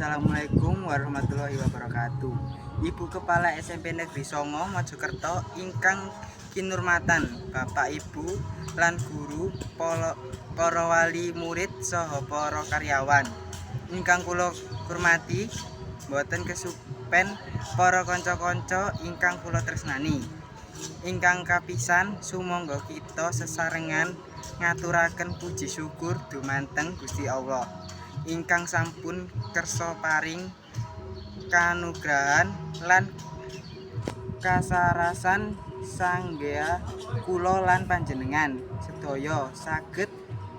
Assalamualaikum warahmatullahi wabarakatuh. Ibu Kepala SMP Negeri Songo Mojokerto ingkang kinurmatan Bapak Ibu lan guru, para wali murid saha para karyawan ingkang kula hormati, boten kesupen para kanca-kanca ingkang kula tresnani. Ingkang kapisan, sumangga kita sesarengan ngaturaken puji syukur dumateng Gusti Allah ingkang sampun kersa paring kanugrahan lan kasarasan sanggaya kula lan panjenengan sedaya saged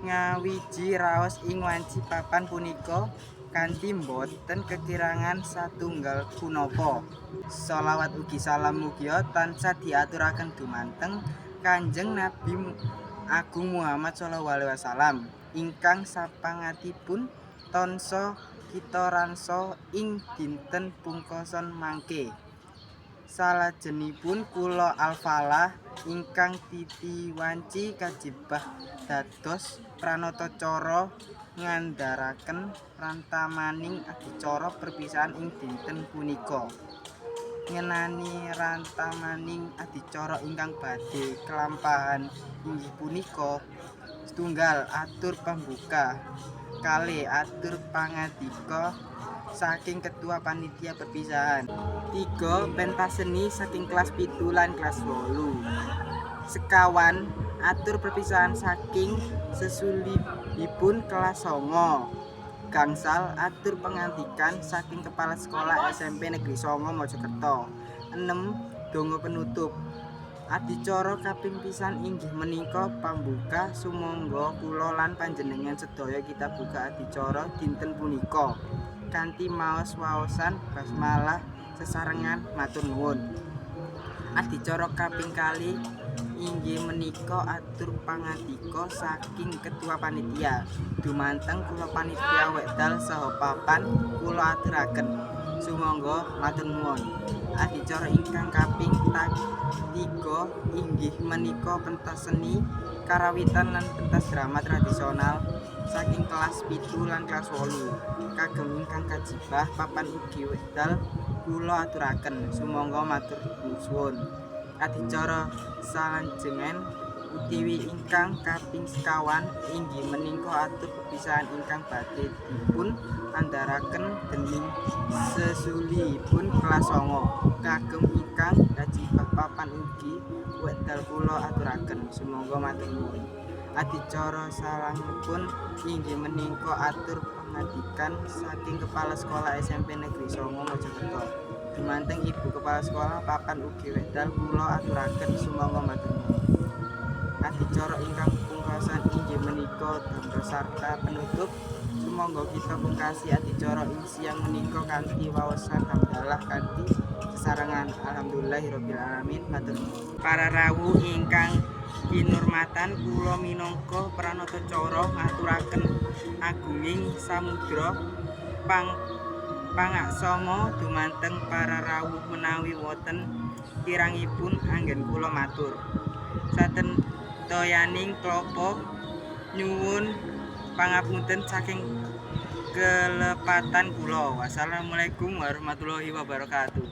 ngawiji raos ing wanci papan punika kanthi boten kekirangan satunggal punapa. Shalawat ugi salam mugia tansah diaturaken dumateng Kanjeng Nabi Agung Muhammad sallallahu alaihi wasallam ingkang sapangatipun tansah kita ransa ing dinten pungkasan mangke. Salajengipun kula Al-Falah ingkang titiwanci kajebah dados pranatacara ngandharaken rantamaning adicara perpisahan ing dinten punika. Ngenani rantamaning adicara ingkang badhe kelampahan inggih punika: setunggal atur pambuka, kalih atur pangadika saking ketua panitia perpisahan, 3 pentas seni saking kelas 7 lan kelas 8, sekawan atur perpisahan saking sesulihipun kelas 9, gangsal atur pengantikan saking kepala sekolah SMP Negeri Songo Mojokerto, 6 donga penutup. Adicara kaping pisan inggih menika pambuka. Sumangga kula lan panjenengan sedaya kita buka adicara dinten punika kanthi maos waosan basmalah sesarengan matur nuwun. Adicara kaping kalih inggih menika atur pangadika saking ketua panitia dumanteng kula panitia wekdal saha papan kula aturaken. Sumangga matur nuwun. Adicara ingkang kaping 3 inggih menika pentas seni karawitan lan pentas drama tradisional saking kelas 7 lan kelas 8 kagem ingkang kajibah papan ugi wekdal kula aturaken. Sumangga matur nuwun. Adicara salanjengen utawi ingkang kaping sekawan inggih menika atur perpisahan ingkang badhe dipun andharaken dening sesulihipun kelas 9 kagem ingkang kajibah papan ugi wekdal kula aturaken. Sumangga matur nuwun. Adicara salangipun inggih menika atur pangadikan saking kepala sekolah SMP Negeri Songo Mojokerto dumanteng Ibu Kepala Sekolah papan ugi wekdal kula aturaken. Sumangga matur nuwun. Adicara ingkang pungkasan inggih menika danda sarta penutup. Sumangga kita pungkasi adicara ing siang menika kanthi waosan hamdalah kanthi sesarengan alhamdulillahirabbil alamin. Matur nuwun. Para rawuh ingkang kinurmatan, kula minangka pranatacara ngaturaken agunging samudra pangaksama dumanteng para rawuh menawi wonten kirangipun anggen kula matur satentoyaning klapa nyuwun pangapunten saking kelepatan kula. Wassalamualaikum warahmatullahi wabarakatuh.